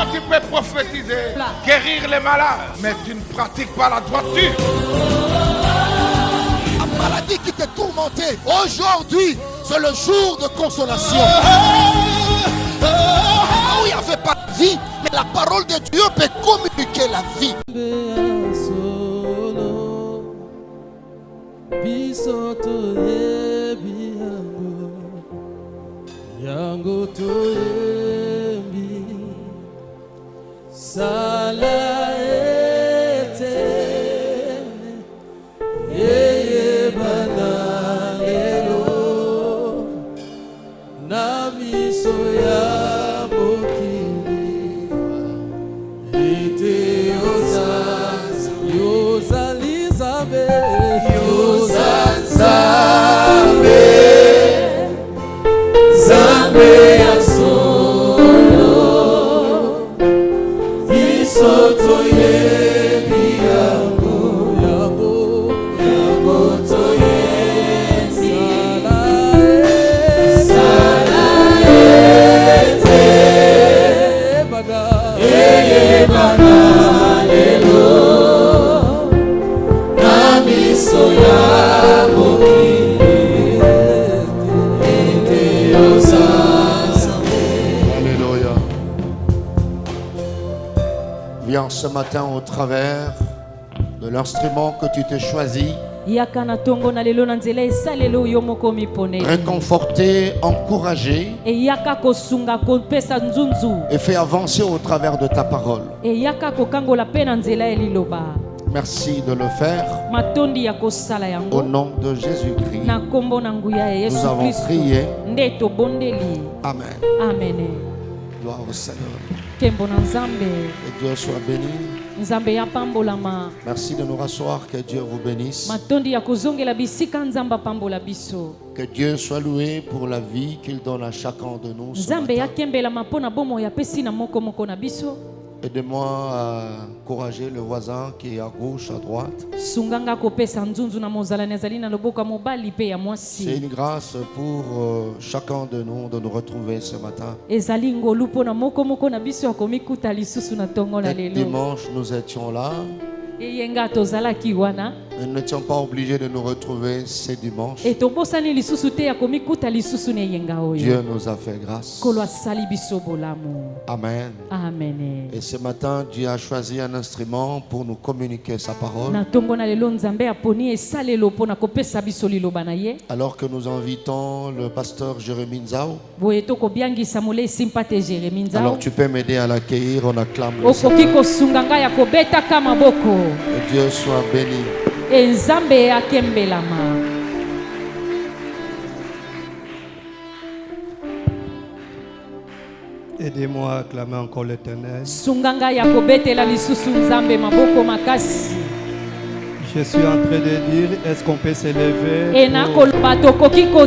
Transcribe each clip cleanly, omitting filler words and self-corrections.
Toi, tu peux prophétiser, guérir les malades, mais tu ne pratiques pas la droiture. La maladie qui te tourmentait, aujourd'hui, c'est le jour de consolation. Là où il n'y avait pas de vie, mais la parole de Dieu peut communiquer la vie. Viens ce matin au travers de l'instrument que tu t'es choisi, réconforté, encouragé et fait avancer au travers de ta parole. Merci de le faire. Au nom de Jésus-Christ, nous avons prié. Amen. Amen. Gloire au Seigneur. Que Dieu soit béni. Merci de nous rasseoir. Que Dieu vous bénisse. Que Dieu soit loué pour la vie qu'il donne à chacun de nous ce matin. Aidez-moi à encourager le voisin qui est à gauche, à droite. C'est une grâce pour chacun de nous retrouver ce matin. Dimanche, nous étions là. Nous n'étions pas obligés de nous retrouver ce dimanche. Dieu nous a fait grâce. Amen. Amen. Et ce matin, Dieu a choisi un instrument pour nous communiquer sa parole. Alors que nous invitons le pasteur Jérémie Nzao. Alors tu peux m'aider à l'accueillir, on acclame le Seigneur. Que Dieu soit béni. Aidez-moi à acclamer encore l'Éternel. Je suis en train de dire, est-ce qu'on peut s'élever pour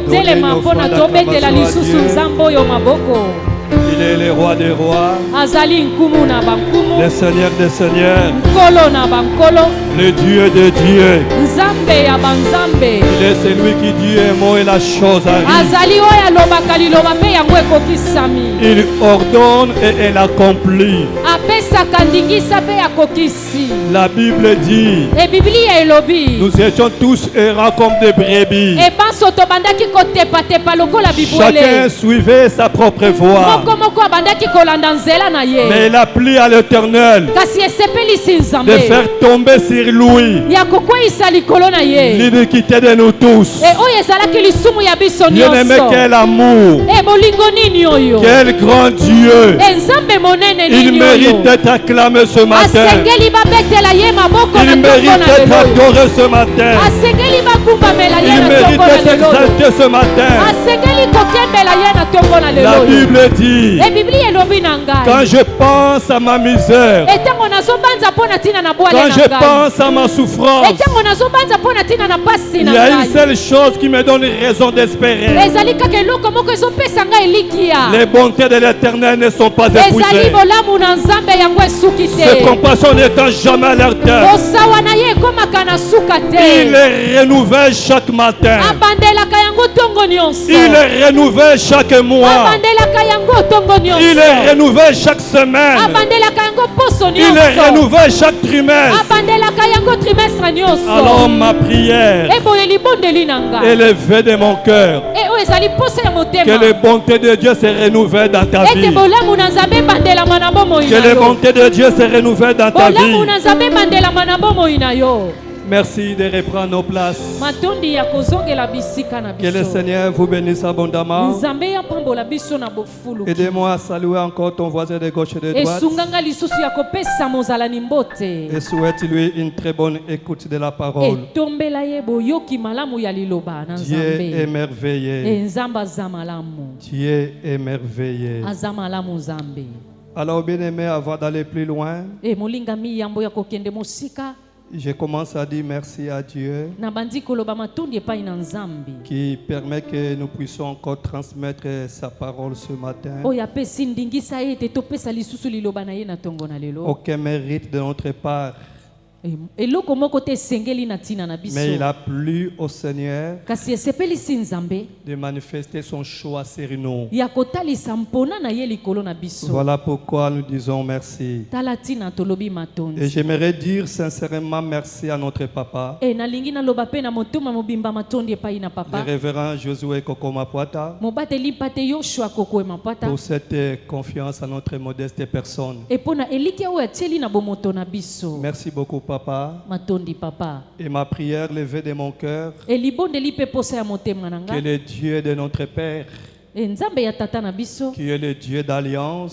donner une offrande d'acclamation à Dieu? Il est le roi des rois, le Seigneur des seigneurs, le Dieu des dieux. Il est celui qui dit un mot et la chose arrive. Il ordonne et elle accomplit. La Bible dit, nous étions tous errants comme des brebis. Chacun suivait sa propre voie. Mais il a plu à l'Éternel de faire tomber sur lui l'iniquité de nous tous. Bien aimé, quel amour, quel grand Dieu. Il mérite d'être acclamé ce matin. Il mérite d'être adoré ce matin. Il mérite d'être exalté ce matin. La Bible dit, quand je pense à ma misère, quand je pense à ma souffrance, il y a une seule chose qui me donne raison d'espérer. Les bontés de l'Éternel ne sont pas épuisées. Ses compassions n'étant jamais à leur terme. Il les renouvelle renouvelle chaque matin. Il est renouvelé chaque mois. Il est renouvelé chaque semaine. Il est renouvelé chaque trimestre. Alors ma prière, élevée de mon cœur, que les bontés de Dieu se renouvellent dans ta vie. Que les bontés de Dieu se renouvellent dans ta vie. Merci de reprendre nos places. Que le Seigneur vous bénisse abondamment. Aidez-moi à saluer encore ton voisin de gauche et de droite. Et souhaite-lui une très bonne écoute de la parole. Dieu est merveilleux. Dieu est merveilleux. Alors, bien-aimé, avant d'aller plus loin, je commence à dire merci à Dieu qui permet que nous puissions encore transmettre sa parole ce matin. Aucun mérite de notre part. Mais il a plu au Seigneur de manifester son choix sur nous. Voilà pourquoi nous disons merci. Et j'aimerais dire sincèrement merci à notre papa, le révérend Josué Kokomapwata, pour cette confiance à notre modeste personne. Merci beaucoup, papa. Et ma prière levée de mon cœur, que le Dieu de notre Père, qui est le Dieu d'alliance,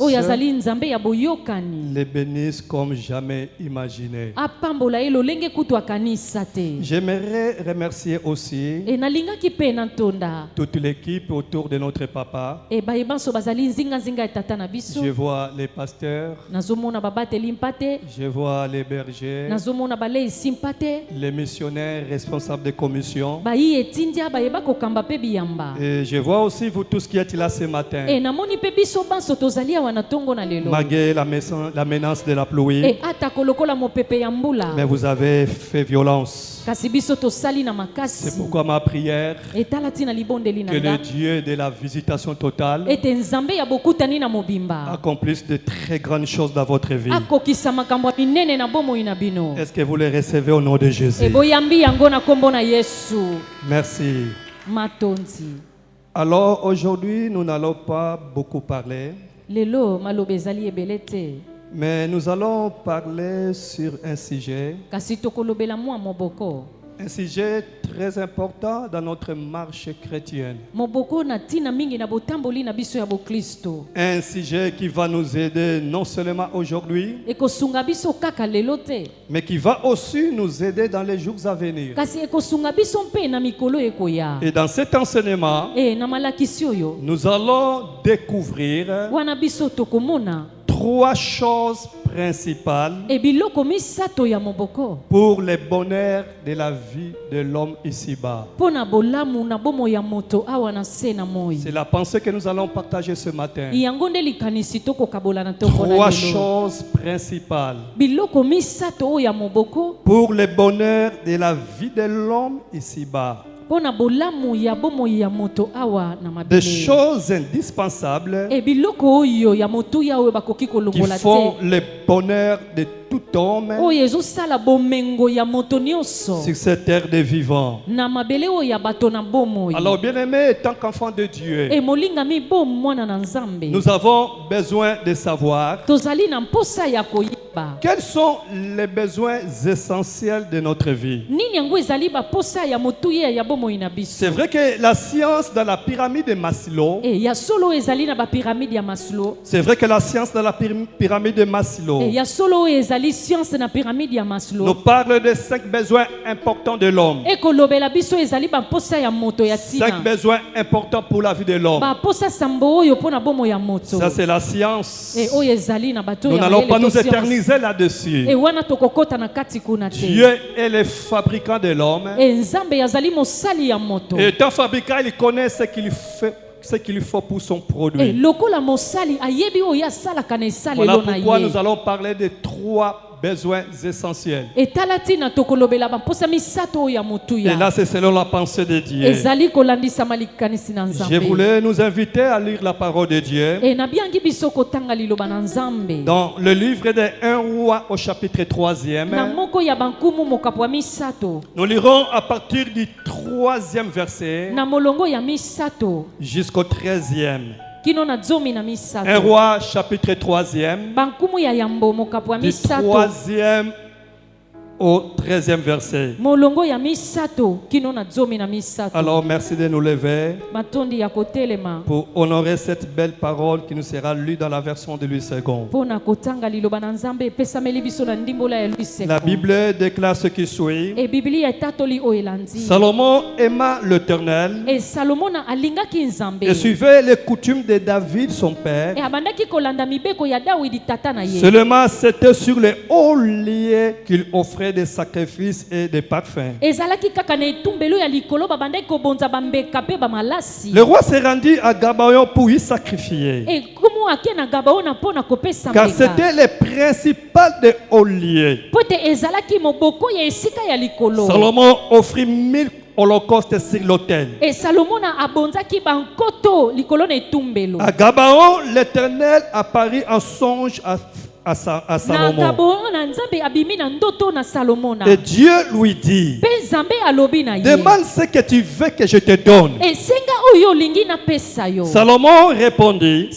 les bénisse comme jamais imaginé. J'aimerais remercier aussi toute l'équipe autour de notre papa. Je vois les pasteurs, je vois les bergers, les missionnaires responsables de commission, et je vois aussi vous tous qui êtes là ce matin. Malgré la menace de la pluie, mais vous avez fait violence. C'est pourquoi ma prière, que le Dieu de la visitation totale accomplisse de très grandes choses dans votre vie. Est-ce que vous les recevez au nom de Jésus? Merci. Alors aujourd'hui, nous n'allons pas beaucoup parler, mais nous allons parler sur un sujet très important dans notre marche chrétienne. Un sujet qui va nous aider non seulement aujourd'hui, mais qui va aussi nous aider dans les jours à venir. Et dans cet enseignement, nous allons découvrir trois choses principales pour le bonheur de la vie de l'homme ici-bas. C'est la pensée que nous allons partager ce matin. Trois choses principales pour le bonheur de la vie de l'homme ici-bas. Des choses indispensables qui font le bonheur de tout homme sur cette terre des vivants. Alors, bien-aimés, tant qu'enfants de Dieu, nous avons besoin de savoir quels sont les besoins essentiels de notre vie. C'est vrai que la science dans la pyramide de Maslow, c'est vrai que la science dans la pyramide de Maslow nous parle de 5 besoins importants de l'homme. 5 besoins importants pour la vie de l'homme. Ça, c'est la science. Nous n'allons pas nous éterniser là-dessus. Dieu est le fabricant de l'homme. Et étant fabricant, il connaît ce qu'il fait, ce qu'il faut pour son produit. Voilà pourquoi nous allons parler de 3 besoins essentiels. Et là, c'est selon la pensée de Dieu. Je voulais nous inviter à lire la parole de Dieu dans le livre des 1 Roi au chapitre 3e. Nous lirons à partir du 3e verset jusqu'au 13e. 1 Roi chapitre 3e, du 3e au 13e verset. Alors merci de nous lever pour honorer cette belle parole qui nous sera lue dans la version de Louis II. La Bible déclare ce qui suit. Salomon aima l'Éternel et suivait les coutumes de David son père. Seulement c'était sur les hauts lieux qu'il offrait des sacrifices et des parfums. Le roi s'est rendu à Gabaon pour y sacrifier, car c'était les principales des hauts lieux. Salomon offrit 1000 holocaustes sur l'autel. À Gabaon, l'Éternel apparut en songe à Salomon. Et Dieu lui dit, demande ce que tu veux que je te donne. Salomon répondit,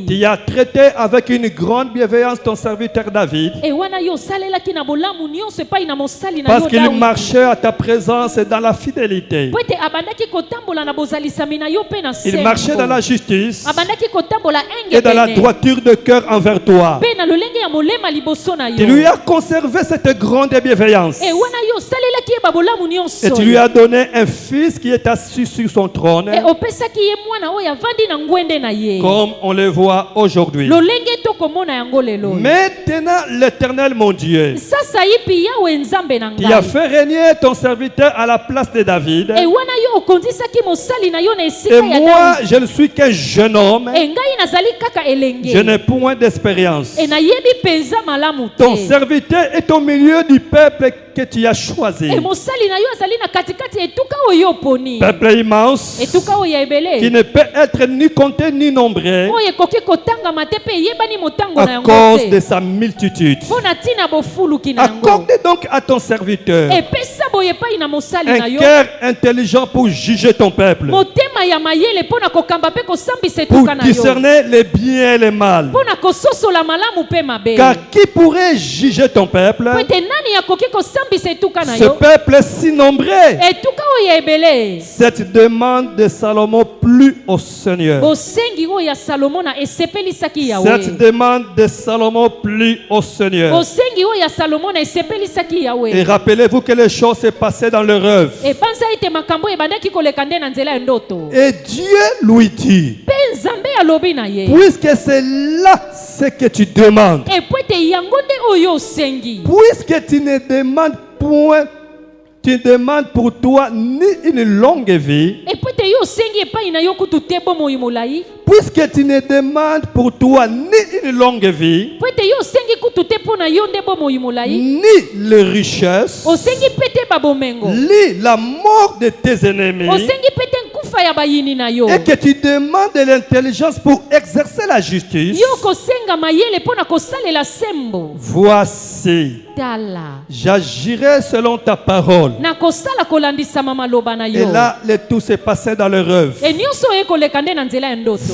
tu as traité avec une grande bienveillance ton serviteur David, parce qu'il marchait à ta présence et dans la fidélité. Il marchait dans la justice et dans la droiture de cœur envers toi. Tu lui as conservé cette grande bienveillance. Et tu lui as donné un fils qui est assis sur son trône, comme on le voit aujourd'hui. Maintenant, l'Éternel mon Dieu, qui a fait régner ton serviteur à la place de David, et moi, je ne suis qu'un jeune homme, je n'ai point d'expérience. Ton serviteur est au milieu du peuple que tu as choisi. Peuple immense qui ne peut être ni compté ni nombré à cause de sa multitude. Accorde donc à ton serviteur un cœur intelligent pour juger ton peuple, pour discerner les biens et les mal. Car qui pourrait juger ton peuple, ce peuple si nombreux? Cette demande de Salomon plut au Seigneur. Cette demande de Salomon plut au Seigneur. Et rappelez-vous que les choses se passaient dans le rêve. Et Dieu lui dit, puisque c'est là ce que tu demandes, puisque tu ne demandes point, tu demandes pour toi ni une longue vie, puisque tu ne demandes pour toi ni une longue vie, ni les richesses, ni la mort de tes ennemis, et que tu demandes de l'intelligence pour exercer la justice, voici, j'agirai selon ta parole. Et là, tout s'est passé dans le rêve.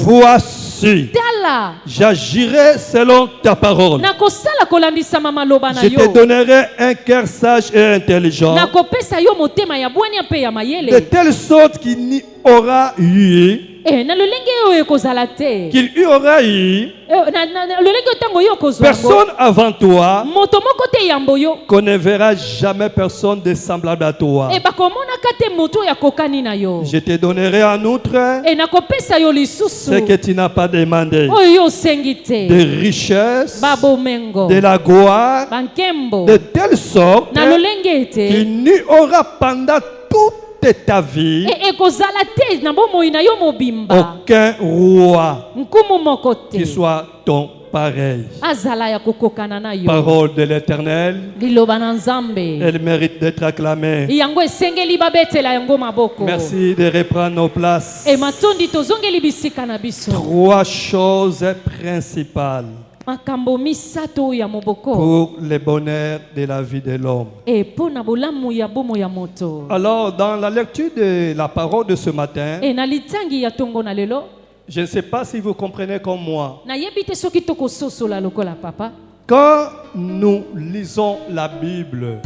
Voici, j'agirai selon ta parole. Je te donnerai un cœur sage et intelligent, de telle sorte qu'il n'y aura eu, qu'il y aura eu personne avant toi qu'on ne verra jamais personne de semblable à toi. Je te donnerai en outre ce que tu n'as pas demandé, des richesses, de la gloire, de telle sorte qu'il n'y aura pendant toute ta vie aucun roi qui soit ton pareille. Parole de l'Éternel. Elle mérite d'être acclamée. Merci de reprendre nos places. 3 choses principales pour le bonheur de la vie de l'homme. Alors, dans la lecture de la parole de ce matin, je ne sais pas si vous comprenez comme moi. Quand nous lisons la Bible,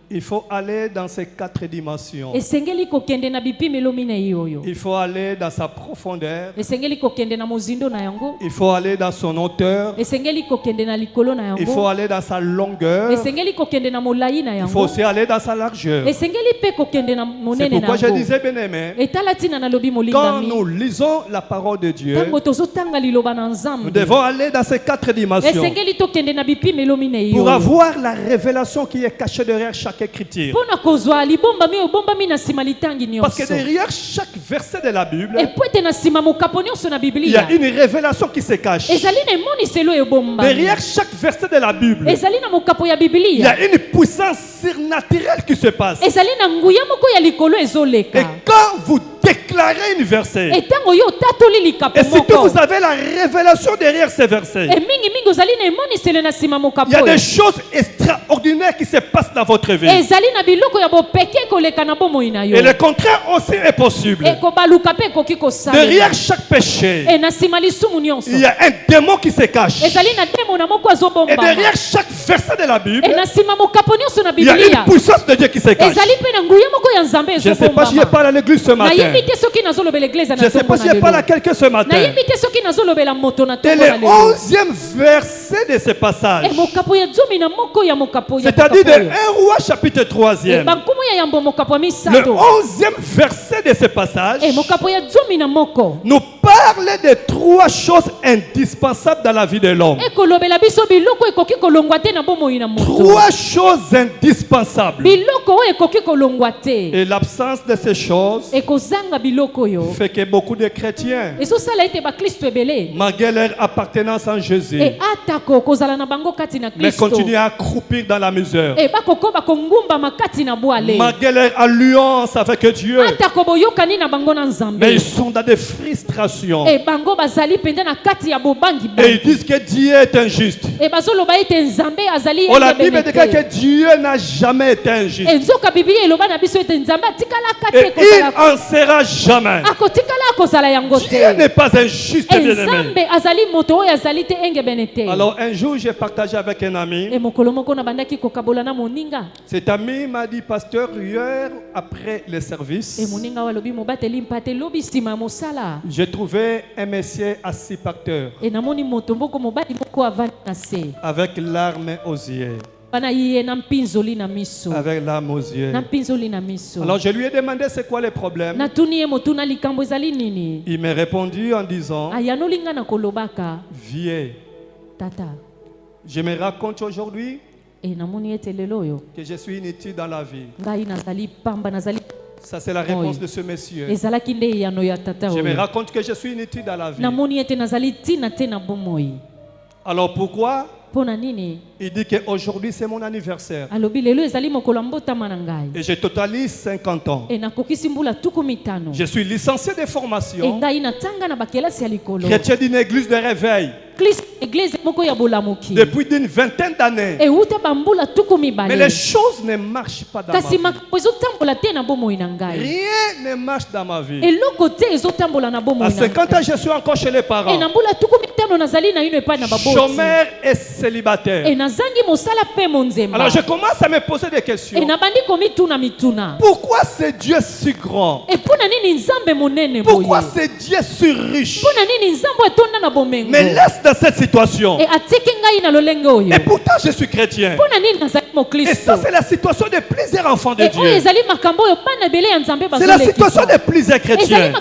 il faut aller dans ces 4 dimensions. Il faut aller dans sa profondeur. Il faut aller dans son hauteur. Il faut aller dans sa longueur. Il faut aussi aller dans sa largeur. C'est pourquoi je disais, bien-aimé, quand nous lisons la parole de Dieu, nous devons aller dans ces 4 dimensions pour avoir la révélation qui est cachée derrière chaque écriture. Parce que derrière chaque verset de la Bible, il y a une révélation qui se cache. Derrière chaque verset de la Bible, il y a une puissance surnaturelle qui se passe. Et quand vous déclarer une verset, et surtout vous avez la révélation derrière ces versets, il y a des choses extraordinaires qui se passent dans votre vie. Et le contraire aussi est possible. Derrière chaque péché, il y a un démon qui se cache. Et derrière chaque verset de la Bible, il y a une puissance de Dieu qui se cache. Je ne sais pas si je parle à l'église ce matin. Je ne sais pas si je parle à quelqu'un ce matin. Et le 11e verset de ce passage, c'est-à-dire de 1 Roi chapitre 3e, le 11e verset de ce passage nous parle de 3 choses indispensables dans la vie de l'homme. 3 choses indispensables. Et l'absence de ces choses fait que beaucoup de chrétiens, malgré leur appartenance en Jésus, mais continuent à croupir dans la misère. Malgré leur alliance avec Dieu, mais ils sont dans des frustrations. Et ils disent que Dieu est injuste. Oh, la Bible dit que Dieu n'a jamais été injuste. Et il en sera jamais. Dieu n'est pas injuste, bien-aimé. Alors un jour j'ai partagé avec un ami. Cet ami m'a dit, pasteur, hier après le service, j'ai trouvé un monsieur assis par terre avec larmes aux yeux. Avec larmes aux yeux. Alors je lui ai demandé c'est quoi le problème. Il m'a répondu en disant, vieux, je me raconte aujourd'hui que je suis inutile dans la vie. Ça c'est la réponse de ce monsieur. Je me raconte que je suis inutile dans la vie. Alors pourquoi? Il dit qu'aujourd'hui c'est mon anniversaire. Et je totalise 50 ans. Je suis licencié de formation, chrétien d'une église de réveil depuis une vingtaine d'années. Mais les choses ne marchent pas dans ma vie. Rien ne marche dans ma vie. À 50 ans, je suis encore chez les parents. Chômeur et célibataire. Alors je commence à me poser des questions. Pourquoi ce Dieu si grand? Pourquoi ce Dieu si riche me laisse dans cette situation? Et pourtant je suis chrétien. Et ça, c'est la situation de plusieurs enfants de Dieu. C'est la situation de plusieurs chrétiens.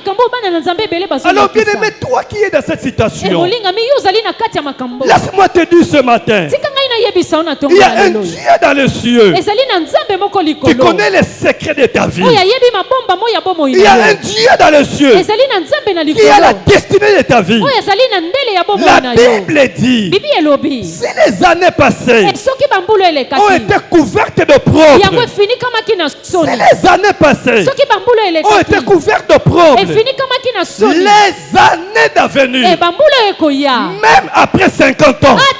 Alors, bien-aimé, toi qui es dans cette situation, laisse-moi te dire ce matin, il y a un Dieu dans les cieux qui connaît les secrets de ta vie. Il y a un Dieu dans les cieux qui a la destinée de ta vie. La Bible dit, si les années passées ont été couvertes de problèmes, si les années passées ont été couvertes de problèmes, les années d'avenir, même après 50 ans, même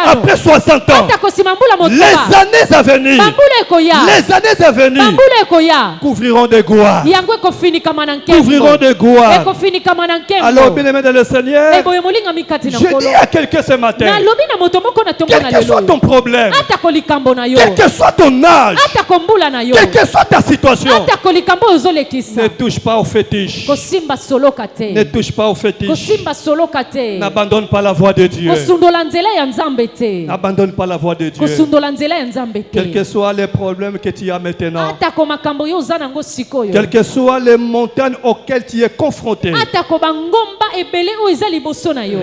après 60 ans, les années à venir, couvriront de gloire. Couvriront de gloire. Alors, bien-aimé dans le Seigneur, je dis à quelqu'un ce matin, quel que soit ton problème, quel que soit ton âge, quelle que soit ta situation, ne touche pas au fétiche. Ne touche pas au fétiche. N'abandonne pas la voie de Dieu. N'abandonne pas la voie de Dieu. Quels que soient les problèmes que tu as maintenant, quelles que soient les montagnes auxquelles tu es confronté,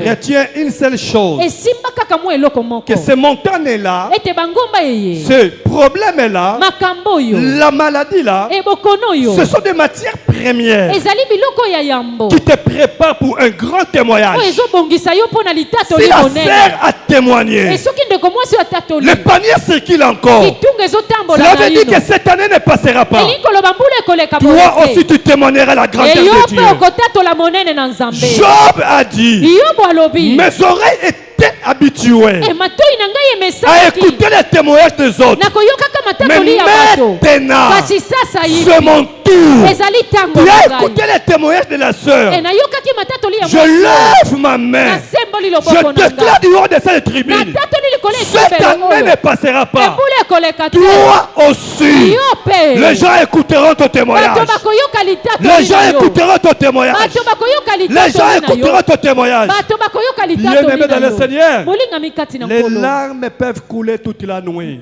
retiens une seule chose, que ces montagnes-là, ce problème-là, la maladie-là, ce sont des matières premières qui te préparent pour un grand témoignage. Si la sert à témoigner, le panier circule encore. Cela veut dire que cette année ne passera pas. Toi aussi tu témoigneras la grandeur de Dieu. Job a dit, mes oreilles étaient habituées à écouter les témoignages des autres. Mais maintenant, c'est mon tour. Tu as écouté les témoignages de la sœur. Je lève ma main. Je déclare du haut de cette tribune, cette année ne passera pas. Toi aussi, les gens écouteront ton témoignage. Les gens écouteront ton témoignage. Les gens écouteront ton témoignage. Bien-aimé dans le Seigneur, les larmes peuvent couler toute la nuit,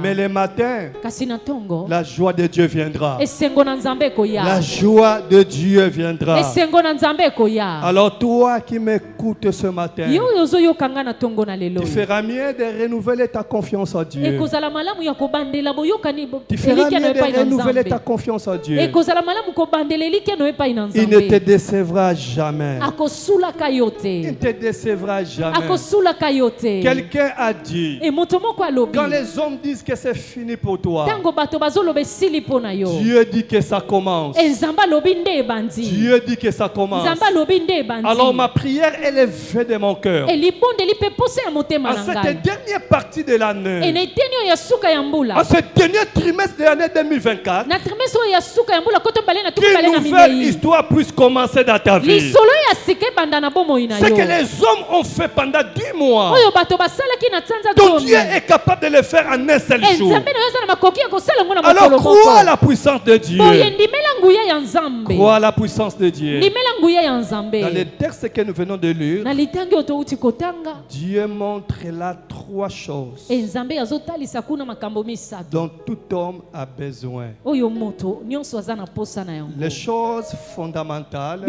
mais le matin, la joie de Dieu viendra. La joie de Dieu viendra. Alors toi qui m'écoutes ce matin, tu feras mieux de renouveler ta confiance en Dieu. Tu feras mieux de renouveler ta confiance en Dieu. Il ne te décevra jamais. Il ne te décevra jamais. Quelqu'un a dit, quand les hommes disent que c'est fini pour toi, Dieu dit que ça commence. Dieu dit que ça commence. Alors ma prière est élevée de mon cœur. En cette dernière partie de l'année, en ce dernier trimestre de l'année 2024, qu'une nouvelle histoire puisse commencer dans ta vie. Ce que les hommes ont fait pendant 10 mois, ton Dieu est capable de le faire en un seul jour. Alors crois à la puissance de Dieu. Crois à la puissance de Dieu. Dans les textes que nous venons de lire, Dieu montre là 3 choses dont tout homme a besoin. Les choses fondamentales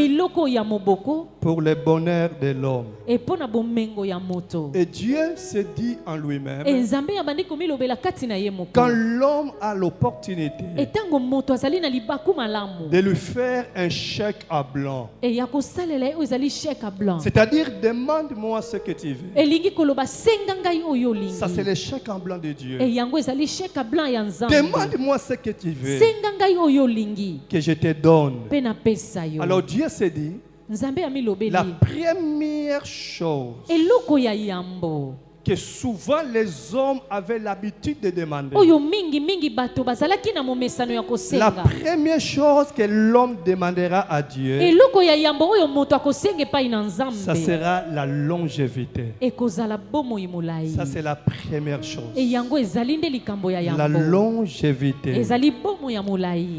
pour le bonheur de l'homme. Et Dieu se dit en lui-même, quand l'homme a l'opportunité de lui faire un chèque à blanc, c'est-à-dire demande-moi ce que tu veux. Ça c'est le chèque en blanc de Dieu. Demande-moi ce que tu veux, que je te donne. Alors Dieu se dit, la première chose que souvent les hommes avaient l'habitude de demander, la première chose que l'homme demandera à Dieu, ça sera la longévité. Ça c'est la première chose, la longévité.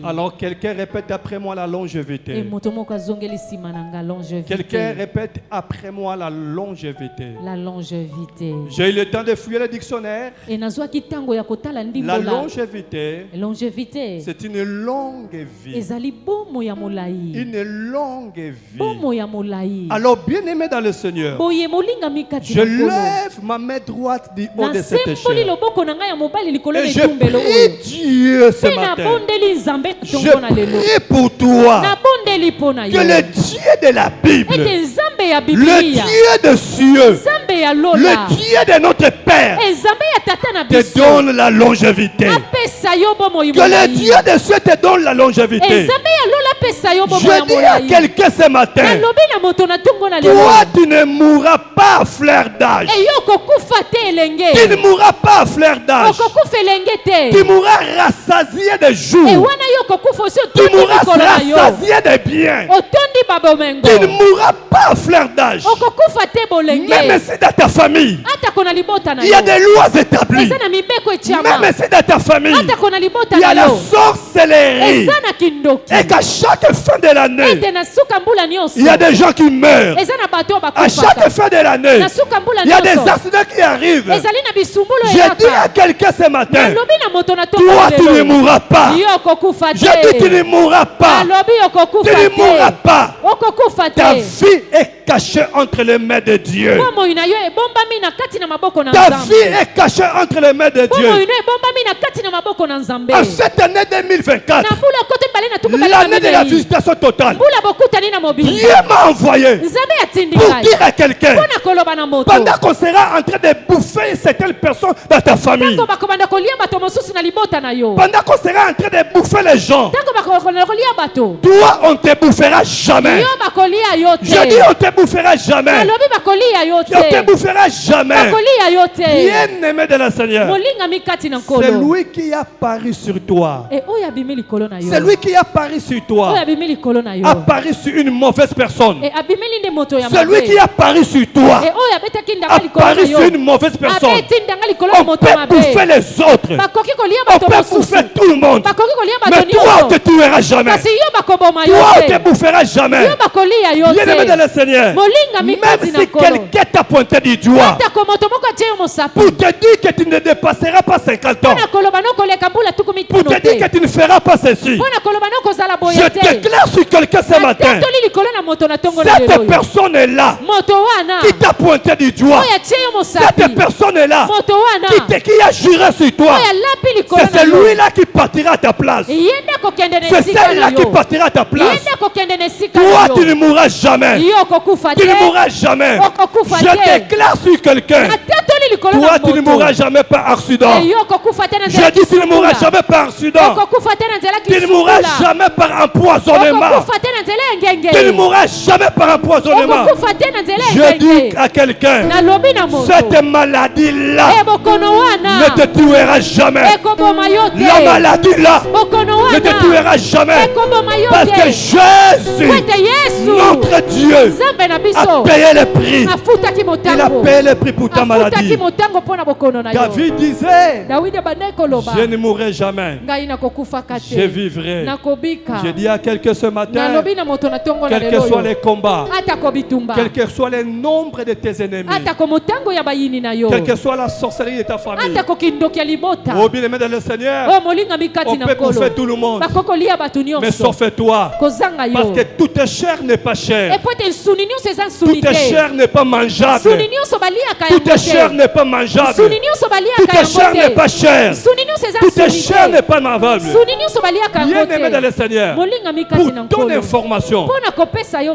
Alors quelqu'un répète après moi la longévité. Quelqu'un répète après moi la longévité. J'ai eu le temps de fouiller le dictionnaire. La longévité, c'est une longue vie. Une longue vie. Alors, bien aimé dans le Seigneur, je lève ma main droite du haut de cette échelle. Et je prie Dieu ce matin. Je prie pour toi que le Dieu de la Bible, le Dieu de cieux, le Dieu de notre Père, te donne la longévité. Que le Dieu de cieux te donne la longévité. Je dis à quelqu'un ce matin, toi tu ne mourras pas à fleur d'âge. Tu ne mourras pas à fleur d'âge. Tu mourras rassasié de jours. Tu mourras rassasié de biens. Tu ne mourras pas à fleur d'âge. Même si dans ta famille il y a des lois établies, même si dans ta famille il y a la sorcellerie, et qu'à chaque fin de l'année il y a des gens qui meurent, à chaque fin de l'année il y a des accidents qui arrivent, je dis à quelqu'un ce matin, toi tu ne mourras pas. Je dis tu ne mourras pas. Tu ne mourras pas. Ta vie est cachée entre les mains de Dieu. Ta vie est cachée entre les mains de Dieu. En cette année 2024, l'année de la visitation totale, Dieu m'a envoyé pour dire à quelqu'un, pendant qu'on sera en train de bouffer certaines personnes dans ta famille, pendant qu'on sera en train de bouffer les gens, toi on te bouffera jamais. Je dis on te bouffera jamais. On te bouffera jamais. Bien aimé de la Seigneur, c'est lui qui a paru sur toi. C'est lui qui a paru sur toi. A paru sur une mauvaise personne. C'est lui qui a paru sur toi. A paru sur une mauvaise personne. On peut bouffer les autres. On peut bouffer tout le monde. Mais toi on ne te tuera jamais. Toi on ne te bouffera jamais. Bien aimé de la Seigneur, même si quelqu'un t'a pointé du doigt pour te dire que tu ne dépasseras pas 50 ans, pour te dire que tu ne feras pas ceci, je déclare sur quelqu'un ce matin, cette personne-là qui t'a pointé du doigt, cette personne-là qui a juré sur toi, c'est celui-là qui partira à ta place. C'est celle-là qui partira à ta place. Toi tu ne mourras jamais. Tu ne mourras jamais. Je déclare sur quelqu'un, toi tu ne mourras jamais par accident. Je dis tu ne mourras jamais par accident. Tu ne mourras jamais par empoisonnement. Tu ne mourras jamais par empoisonnement. Je dis à quelqu'un, cette maladie-là ne te tuera jamais. La maladie-là ne te tuera jamais. Parce que Jésus, notre Dieu, a payé le prix. Il a payé le prix pour ta maladie. David disait, je ne mourrai jamais, je vivrai. Je dis à quelqu'un ce matin, quels que soient les combats, quel que soit le nombre de tes ennemis, quelle que soit la sorcellerie de ta famille, oh bien aimé dans le Seigneur, on peut bouffer tout le monde, mais sauf toi, parce que toute chair n'est pas chère, toute chair n'est pas mangeable, toute chair n'est pas mangeable, toute chair n'est pas chère, toute chair n'est pas mangeable. Bien aimé dans le Seigneur, pour ton information,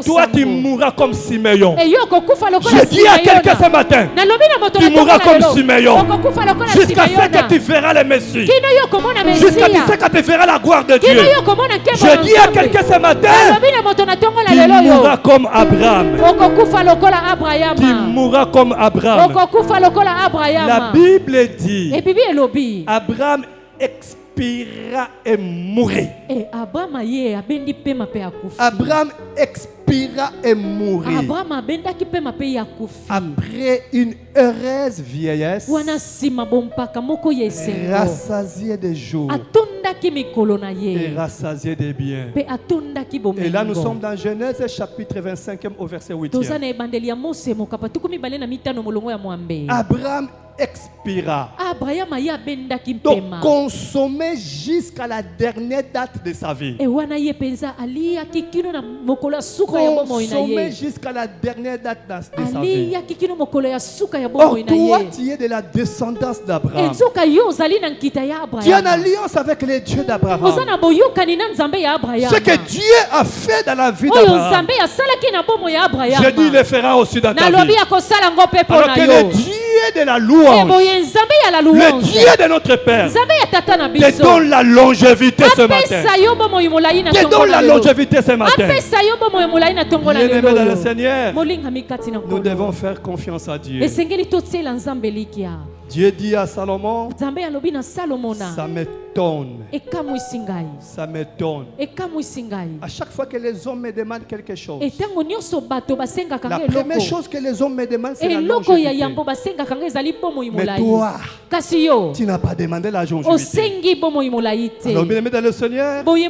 toi tu mourras comme Simeon. Je dis à quelqu'un ce matin, tu mourras comme Simeon, jusqu'à ce que tu verras le Messie, jusqu'à ce que tu verras la gloire de Dieu. Je dis à quelqu'un ce matin, tu mourras comme Abraham. Tu mourras comme Abraham. La Bible dit, Abraham expira et mourit. Abraham expira et mourit. Après une heureuse vieillesse, rassasié des jours et rassasié des biens. Et là nous sommes dans Genèse chapitre 25 au verset 8. Abraham expira. Donc consommé jusqu'à la dernière date de sa vie. Consommé jusqu'à la dernière date de sa vie. Or toi tu es de la descendance d'Abraham. Tu es en alliance avec les dieux d'Abraham. Ce que Dieu a fait dans la vie d'Abraham, je dis il le fera aussi dans ta vie. Alors que le Dieu de la louange, le Dieu de notre Père, te donne la longévité ce matin. Te donne la longévité ce matin. Bien-aimés dans le Seigneur, nous devons faire confiance à Dieu. Dieu dit à Salomon, ça m'étonne. Ça m'étonne. À chaque fois que les hommes me demandent quelque chose, la première chose que les hommes me demandent, c'est la longévité. Mais toi, tu n'as pas demandé la longévité. Alors, bien-aimé dans le Seigneur, Dieu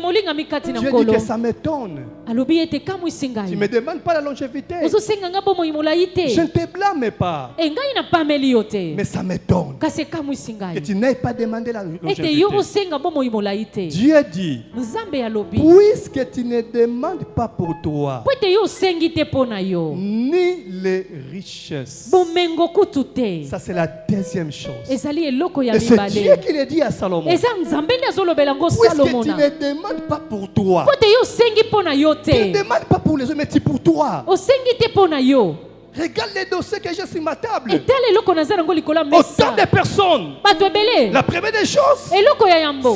dit que ça m'étonne. Tu ne me demandes pas la longévité. Je ne te blâme pas. Mais ça m'étonne que tu n'aies pas demandé la longévité. Dieu dit, puisque tu ne demandes pas pour toi ni les richesses. Ça c'est la deuxième chose. Et c'est Dieu qui le dit à Salomon. Puisque tu ne demandes pas pour toi, tu ne demandes pas pour les autres, mais tu pour toi. Regarde les dossiers que j'ai sur ma table. Autant de personnes. La première des choses,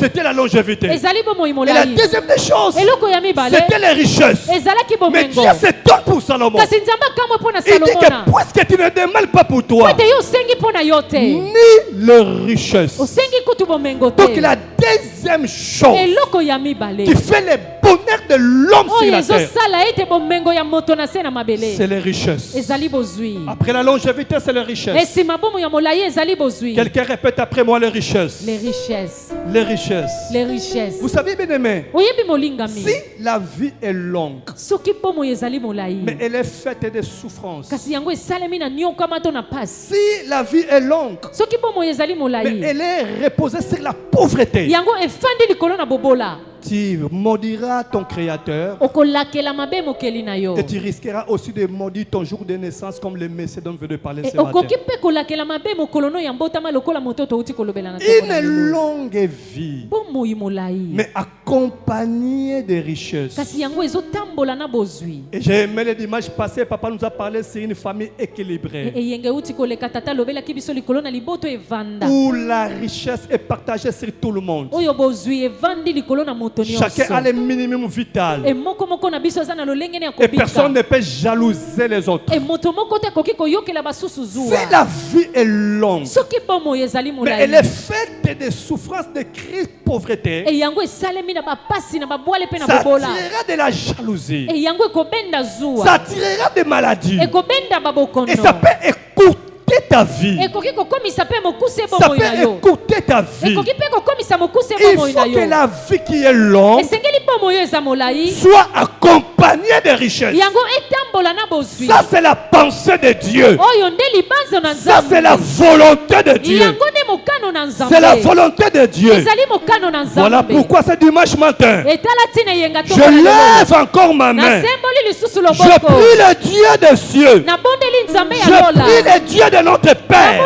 c'était la longévité. Et la deuxième des choses, c'était les richesses. Mais Dieu s'étonne pour Salomon. Il dit que puisque tu ne demandes pas pour toi, ni les richesses. Donc la deuxième chose qui fait le bonheur de l'homme sur la terre, c'est les richesses. Après la longévité, c'est les richesses. Quelqu'un répète après moi les richesses. Les richesses. Les richesses. Les richesses. Vous savez, bien aimé, si la vie est longue, mais elle est faite de souffrances. Si la vie est longue, mais elle est reposée sur la pauvreté, tu maudiras ton Créateur et tu risqueras aussi de maudire ton jour de naissance comme le Messie dont veut de parler ce matin. Une longue vie, mais accompagnée de richesses. Et j'ai aimé les dimanches passés, papa nous a parlé sur une famille équilibrée où la richesse est partagée sur tout le monde. Chacun a le minimum vital. Et personne ne peut jalouser les autres. Si la vie est longue, mais elle est faite de souffrances, de crises, de pauvreté, ça attirera de la jalousie, ça attirera des maladies, et ça peut écouter ta vie. Ça peut écouter ta vie. Il faut que la vie qui est longue soit accompagnée de richesses. Ça c'est la pensée de Dieu. Ça c'est la volonté de Dieu. C'est la volonté de Dieu. Voilà pourquoi ce dimanche matin, je lève encore ma main. Je prie le Dieu des cieux. Je prie le Dieu de notre Père,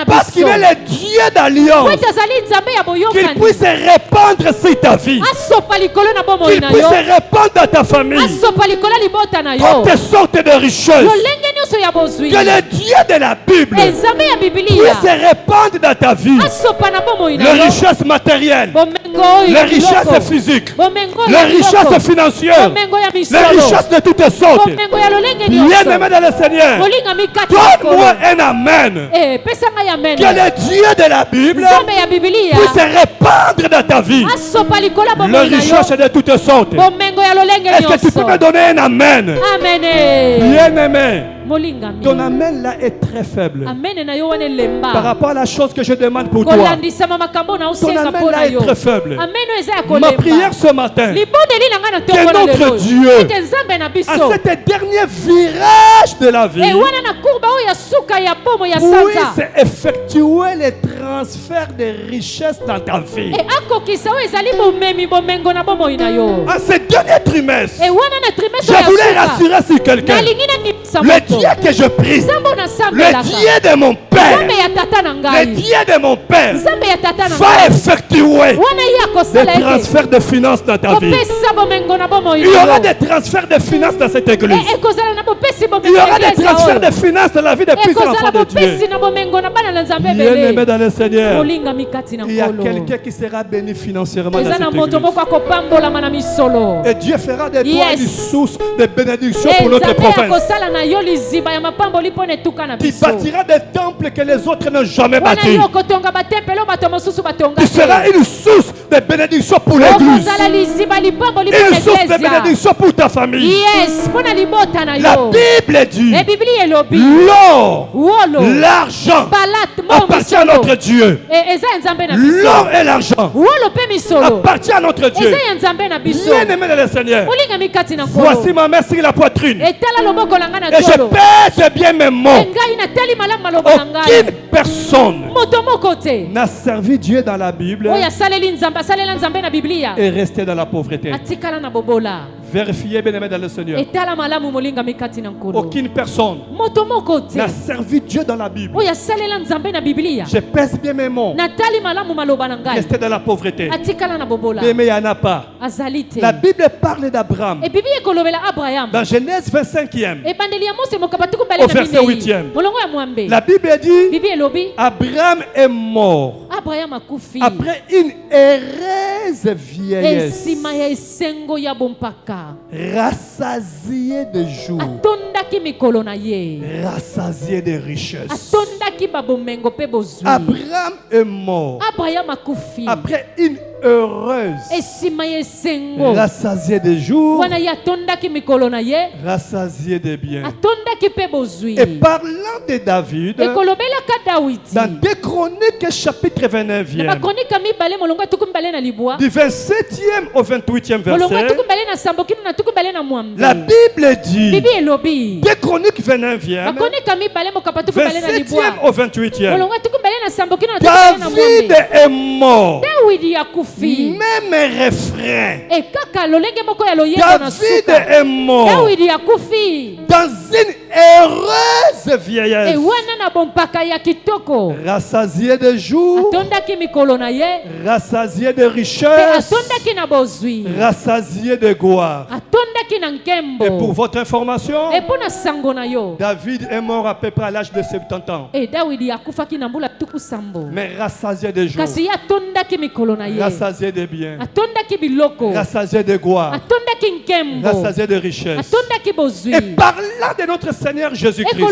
parce qu'il est le Dieu d'alliance, qu'il puisse répandre sur ta vie, qu'il puisse répandre dans ta famille toutes sortes de richesses, Que le Dieu de la Bible puisse se répandre dans ta vie. Les richesses matérielles, les richesses physiques, les richesses financières, les richesses de toutes sortes. Bien-aimé dans le Seigneur, donne-moi un amen. Que le Dieu de la Bible puisse se répandre dans ta vie. Les richesses de toutes sortes. Est-ce que tu peux me donner un amen? Bien-aimé, ton amen là est très faible par rapport à la chose que je demande pour toi. Ton amen là est très faible. Ma prière ce matin, que notre Dieu, à cet dernier virage de la vie, puisse effectuer les transferts de richesses dans ta vie. À ce dernier trimestre, je voulais rassurer sur quelqu'un. Le Dieu que je prie, le Dieu de mon Père, le Dieu de mon Père va effectuer des transferts de finances dans ta vie. Il y aura des transferts de finances dans cette église. Il y aura des transferts de finances dans la vie de plusieurs enfants de Dieu. Bien-aimé dans le Seigneur, il y a quelqu'un qui sera béni financièrement dans cette église. Et Dieu fera de toi une source de bénédiction pour notre province. Tu bâtiras des temples que les autres n'ont jamais bâtis. Tu seras une source de bénédiction pour l'église. Une source de bénédiction pour ta famille. La Bible dit l'or, l'argent appartient à notre Dieu. L'or et l'argent appartient à notre Dieu. Bien-aimé dans le Seigneur, voici ma main sur la poitrine. Et je pèse bien mes mots. Aucune personne n'a servi Dieu dans la Bible et resté dans la pauvreté. Vérifiez, bien-aimé dans le Seigneur. Aucune personne n'a servi Dieu dans la Bible. Je pèse bien mes mots. Rester dans la pauvreté. Mais il n'y en a pas. La Bible parle d'Abraham. Dans Genèse 25e, au verset 8e, la Bible dit Abraham est mort après une heureuse vieillesse, rassasié de jours, rassasié de richesses. Abraham est mort après une heureuse, rassasié de jours, rassasié de biens. Et parlant de David, dans 2 Chroniques chapitre 29e, du 27e au 28e verset, la Bible dit, 2 Chroniques 29e, 27e au 28e, David est mort. Même refrain. David est mort dans une heureuse vieillesse, rassasié de jours, rassasié de richesses, rassasié de gloire. Et pour votre information, David est mort à peu près à l'âge de 70 ans. Mais rassasié de jours, rassasié de biens, rassasié de gloire, rassasié de richesses. Et parlant de notre Seigneur Jésus-Christ,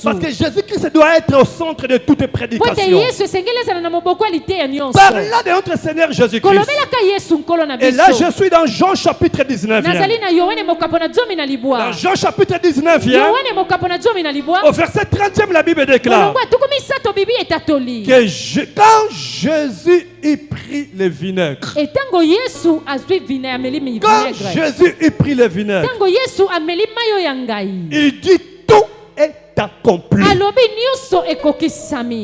parce que Jésus-Christ doit être au centre de toute prédication. Parlant de notre Seigneur Jésus-Christ, et là je suis dans Jean chapitre 19. Dans Jean chapitre 19, au verset 30e, la Bible déclare que quand Jésus y prit le vinaigre, quand Jésus y prit le vinaigre, il dit tout est accompli.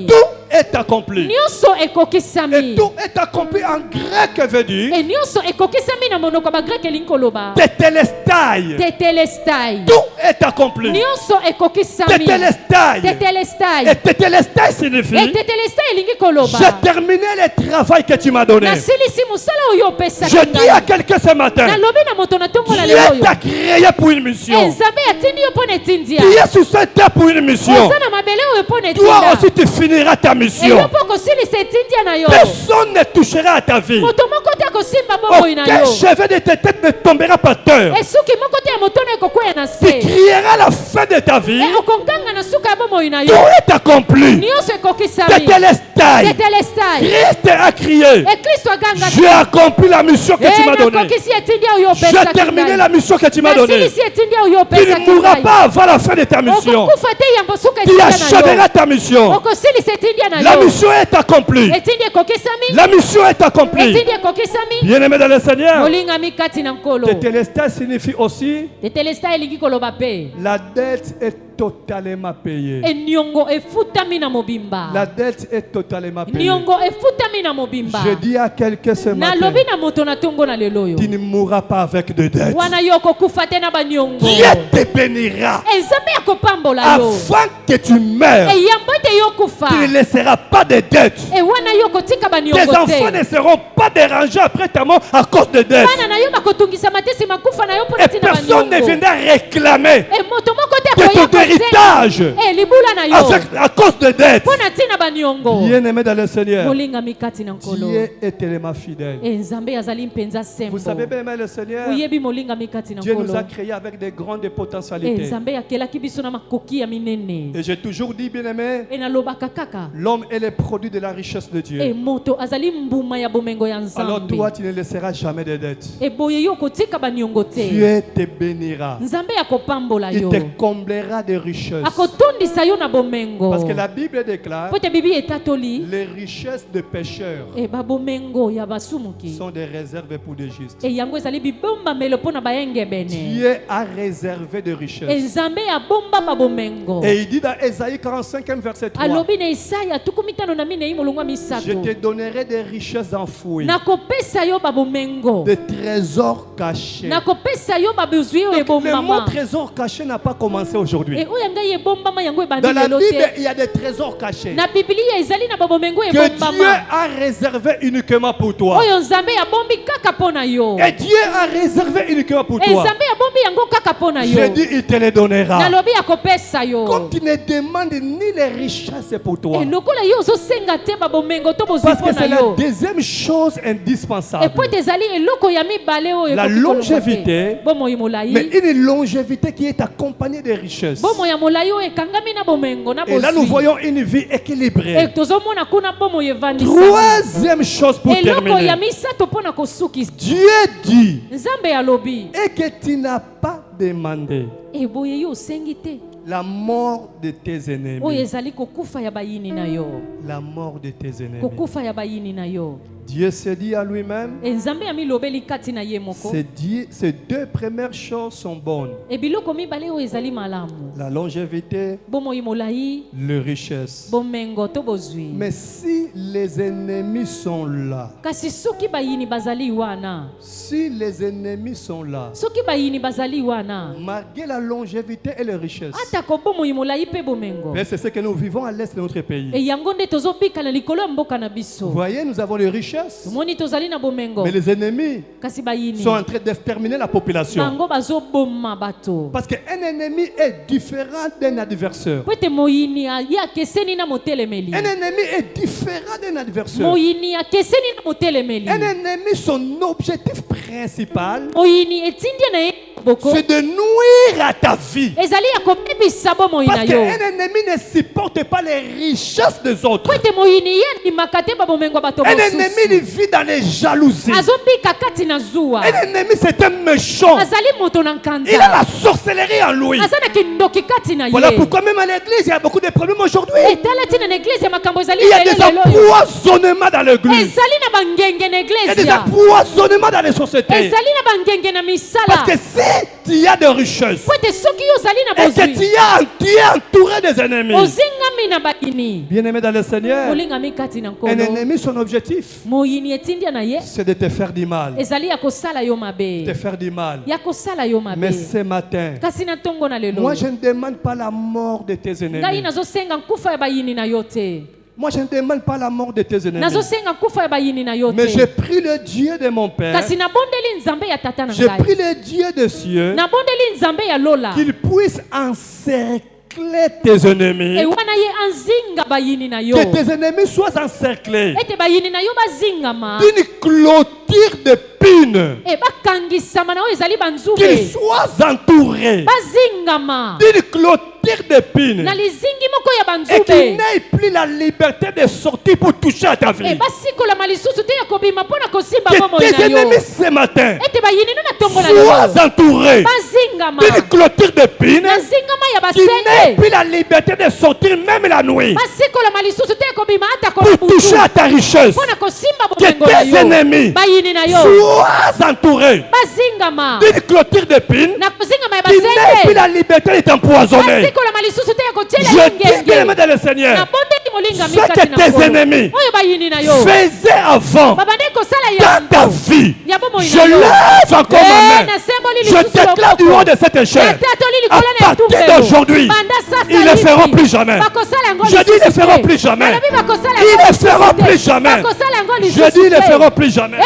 Tout est accompli. Et tout est accompli en grec veut dire Tetelestai. Tout est accompli. Tetelestai. Et Tetelestai signifie j'ai terminé le travail que tu m'as donné. Je dis à quelqu'un ce matin, Dieu t'a créé pour une mission. Tu es sous cette terre pour une mission. Toi aussi tu finiras ta mission. Personne ne touchera à ta vie. Aucun cheveu de ta tête ne tombera par terre. Tu crieras la fin de ta vie. Tout est accompli. Tetelestai. Christ a crié. J'ai accompli la mission que tu m'as donnée. J'ai terminé la mission que tu m'as donnée. Tu ne mourras pas avant la fin de ta mission. Tu achèveras ta mission. La mission est accomplie. La mission est accomplie. Bien-aimé dans le Seigneur, Tetelestai signifie aussi la dette est totalement payée. La dette est totalement payée. Je dis à quelqu'un ce matin, tu ne mourras pas avec de dettes. Dieu te bénira avant que tu meurs. Tu ne laisseras pas de dettes. Tes enfants ne seront pas dérangés après ta mort à cause de dettes. Et personne ne viendra réclamer de ton héritage à cause de dettes. Bien-aimé dans le Seigneur, Dieu est tellement fidèle. Vous savez bien, le Seigneur, Dieu nous a créés avec des grandes potentialités. Et j'ai toujours dit, bien-aimé, l'homme est le produit de la richesse de Dieu. Alors toi, tu ne laisseras jamais de dettes. Dieu te bénira. Il te comblera de richesses. Parce que la Bible déclare les richesses des pécheurs sont des réserves pour des justes. Dieu a réservé des richesses. Et il dit dans Ésaïe 45 verset 3, je te donnerai des richesses enfouies, des trésors cachés. Donc, le mot trésor caché n'a pas commencé aujourd'hui. Dans la Bible, il y a des trésors cachés que Dieu a réservé uniquement pour toi. Et Dieu a réservé uniquement pour toi. Je dis, il te les donnera. Comme tu ne demandes ni les richesses pour toi. Parce que c'est la deuxième chose indispensable. La longévité, mais une longévité qui est accompagnée de richesses. Et là, nous voyons une vie équilibrée. Troisième chose pour terminer. Dieu dit et que tu n'as pas demandé la mort de tes ennemis. La mort de tes ennemis. Dieu se dit à lui-même, ces deux premières choses sont bonnes. La longévité, les richesses. Mais si les ennemis sont là, si les ennemis sont là, malgré la longévité et les richesses, mais c'est ce que nous vivons à l'est de notre pays. Vous voyez, nous avons les richesses, mais les ennemis sont en train d'exterminer la population. Parce qu'un ennemi est différent d'un adversaire. Un ennemi est différent d'un adversaire. Un ennemi, son objectif principal, c'est de nuire à ta vie. Parce qu'un ennemi ne supporte pas les richesses des autres. Un ennemi il vit dans les jalousies. Un ennemi c'est un méchant. Il a la sorcellerie en lui. Voilà pourquoi même à l'église il y a beaucoup de problèmes aujourd'hui. Il y a des empoisonnements dans l'église. Il y a des empoisonnements dans les sociétés. Parce que si tu as des richesses et que tu es entouré des ennemis, bien-aimé dans le Seigneur, un ennemi, son objectif, c'est de te faire du mal. Te faire du mal. Mais ce matin, moi je ne demande pas la mort de tes ennemis. Moi, je ne demande pas la mort de tes ennemis. Mais j'ai pris le Dieu de mon Père. J'ai pris le Dieu des cieux. Qu'il puisse encercler tes ennemis. Que tes ennemis soient encerclés d'une clôture de pine. Qu'ils soient entourés d'une clôture d'épines et qu'il n'ait plus la liberté de sortir pour toucher à ta vie. Que tes ennemis ce matin soient entourés d'une clôture d'épines qui n'ait plus la liberté de sortir même la nuit pour toucher à ta richesse. Que tes ennemis soient entourés d'une clôture d'épines qui n'ait plus la liberté de t'empoisonner. Je dis bien dans le Seigneur, ce que tes ennemis faisaient avant dans ta vie, je lève encore ma main. Je déclare du haut de cette échelle, à partir d'aujourd'hui, ils ne feront plus jamais. Je dis ils ne feront plus jamais. Ils ne feront plus jamais. Je dis ils ne feront plus jamais.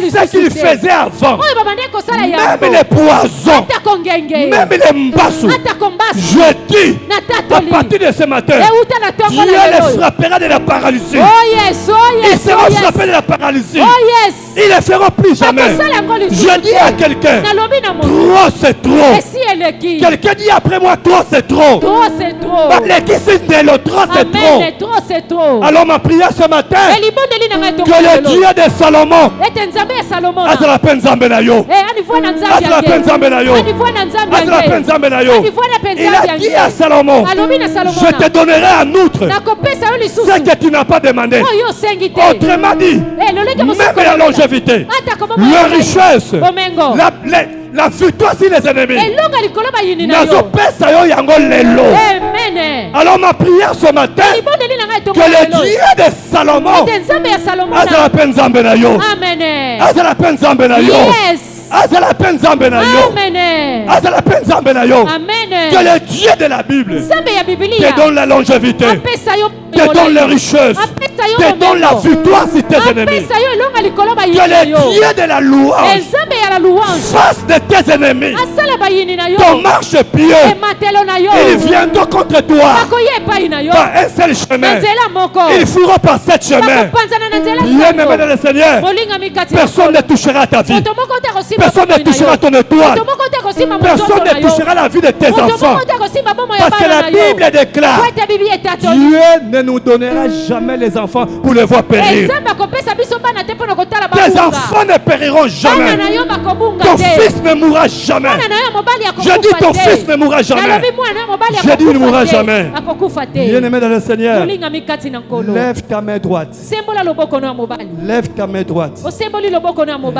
Ce qu'ils faisaient avant, même les poisons, même les mbassous, je dis, à partir de ce matin, Dieu les frappera de la paralysie. Ils seront frappés de la paralysie. Ils ne feront plus jamais. Je dis à quelqu'un, trop c'est trop. Quelqu'un dit après moi, trop c'est trop. Trop c'est trop. Alors ma prière ce matin, que le Dieu de Salomon, il a dit à Salomon, je te donnerai un outre ce que tu n'as pas demandé. Autrement dit, même la longévité, la richesse, la victoire sur les ennemis. Alors ma prière ce matin, que le Dieu de Salomon, que le Dieu de la Bible te donne la longévité, te donne les richesses, te donne la victoire sur tes ennemis. Que le Dieu de la louange fasse de tes ennemis ton marche-pied. Ils viendront contre toi par un seul chemin. Ils feront par sept chemins. Bien-aimé dans le Seigneur, personne ne touchera ta vie. Personne ne touchera ton étoile. Personne ne touchera la vie de tes enfants. Parce que la Bible déclare, Dieu ne nous donnera jamais les enfants pour les voir périr. Tes enfants ne périront jamais. Ton fils ne mourra jamais. Je dis ton fils ne mourra jamais. Je dis il ne mourra jamais. Bien-aimé dans le Seigneur, lève ta main droite. Lève ta main droite.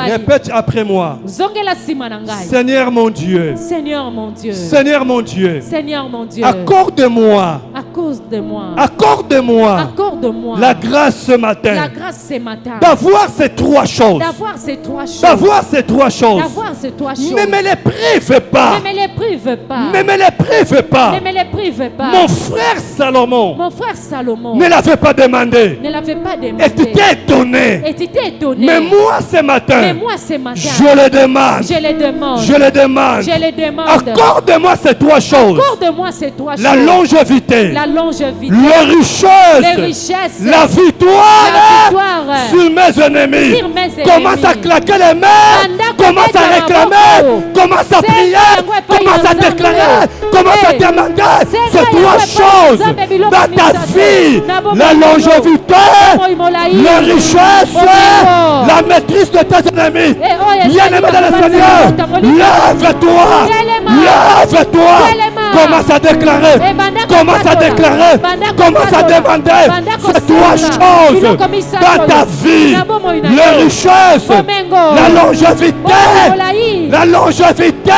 Répète après moi. Seigneur mon Dieu. Seigneur mon Dieu. Seigneur mon Dieu. Seigneur mon Dieu. Accorde-moi. Accorde-moi la grâce ce matin. La grâce ce matin. D'avoir ces trois choses. D'avoir ces trois choses. D'avoir ces trois choses. D'avoir ces trois choses. Ne me les prive pas. Ne me les prive pas. Ne me les prive pas. Ne me les prive pas. Mon frère Salomon. Mon frère Salomon. Ne l'avait pas demandé. Ne l'avait pas demandé. Et tu t'es étonné. Et tu t'es étonné. Mais moi ce matin. Mais moi ce matin. Je le demande. Je le demande. Je le demande. Je le demande. Accorde-moi ces trois choses. Accorde-moi ces trois choses. La longévité. La longévité. Les richesses. Les richesses. La victoire. La victoire. Sur mes ennemis. Sur mes ennemis. Commence à claquer les mains. Commence à réclamer. Commence à prier. Commence à déclarer. Commence à demander ces trois choses dans ta vie. La longévité. La richesse. La maîtrise de tes ennemis. Bien-aimé dans le Seigneur, lève-toi. Lève-toi. Commence à déclarer. Commence à déclarer. Commence à demander ces trois choses dans ta vie. La richesse, la longévité, la longévité,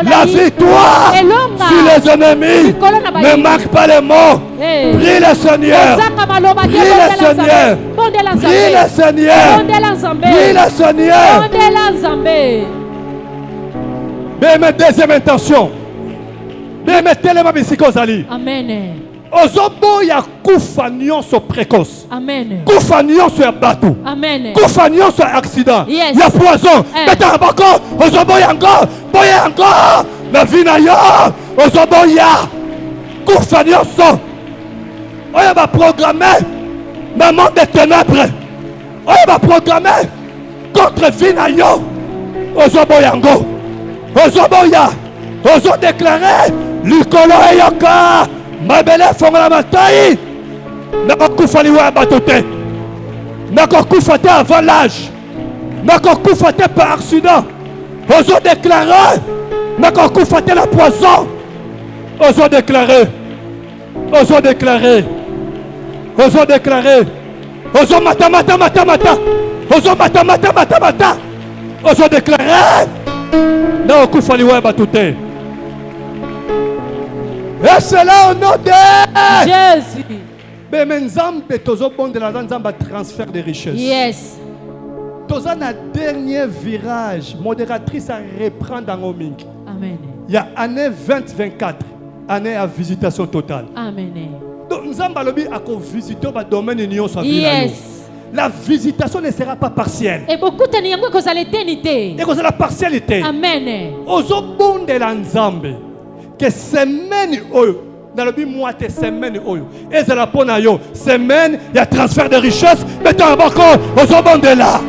la victoire sur les ennemis. Ne marque pas les mots. Prie le Seigneur. Prie le Seigneur. Prie le Seigneur. Prie le Seigneur. Mais ma deuxième intention. Mais mettez-les ma bisikosali. Amen. Ozobo ya kufa nyonso précoce. Amen. Kufa nyonso ya bato. Amen. Kufa nyonso ya accident. Yes. Ya poison. Beta bako. Ozobo yango. Boye yango. Na vina yo. Ozobo ya. Kufa nyonso. Oya va programmer. Maman des ténèbres. Oya va programmer. Contre vina yo. Ozobo yango. Ozobo ya. Ozo déclarer. Likolo eyoka. Mabele fongola matai. Nakokufa liwa batote. Nakokufa te avant l'âge. Nakokufa te par accident. Ozo déclarer. Nakokufa te la poison. Ozo déclarer. Ozo déclarer. Ozo déclarer. Ozo mata. Ozo mata. Ozo déclarer. Nakokufa liwa batote. Et cela au nom de Jésus. Mais nzambe tozo bonde la nzamba transfert de richesse. Yes. Toza na dernier virage, modératrice à reprendre dans Oming. Amen. Il y a année 2024, année à visitation totale. Amen. Donc nzamba lobi a ko visiter ba domaine union sa vie. Yes. La visitation ne sera pas partielle. Et beaucoup de niango cause à l'éternité. Et cause la partialité. Amen. Ozo bonde la nzambe. Que semaine oyo dans le mois de semaine oyo et c'est la pona yo semaine il y a transfert de richesse mais t'as encore aux obondes là.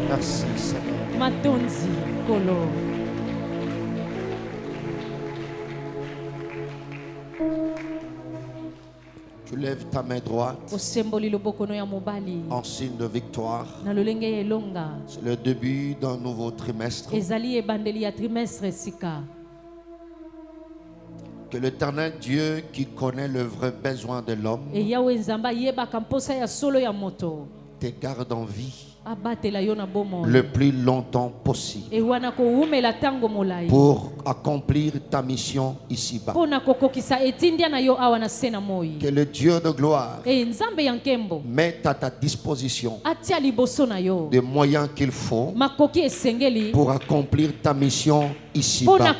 Merci Seigneur. Matonzi kolo. Tu lèves ta main droite en signe de victoire. C'est le début d'un nouveau trimestre. Que l'Éternel Dieu qui connaît le vrai besoin de l'homme te garde en vie le plus longtemps possible pour accomplir ta mission ici-bas. Que le Dieu de gloire mette à ta disposition des moyens qu'il faut pour accomplir ta mission ici-bas.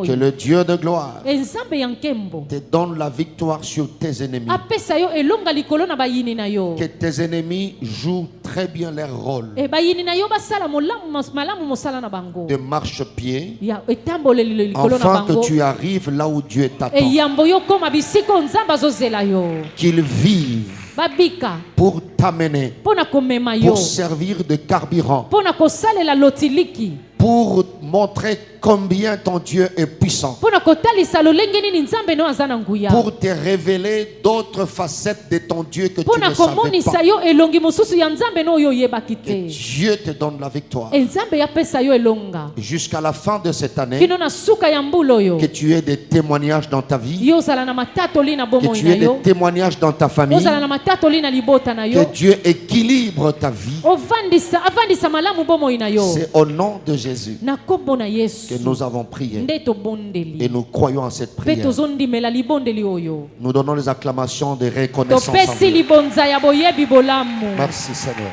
Que le Dieu de gloire te donne la victoire sur tes ennemis. Que tes ennemis jouent très bien leur rôle de marche-pied afin que tu arrives là où Dieu t'attend. Qu'ils vivent pour t'amener, pour servir de carburant, pour montrer combien ton Dieu est puissant, pour te révéler d'autres facettes de ton Dieu que tu ne savais pas. Que Dieu te donne la victoire jusqu'à la fin de cette année. Que tu aies des témoignages dans ta vie, que tu aies des témoignages dans ta famille, que Dieu équilibre ta vie. C'est au nom de Jésus que nous avons prié et nous croyons à cette prière. Nous donnons les acclamations de reconnaissance. Merci Seigneur.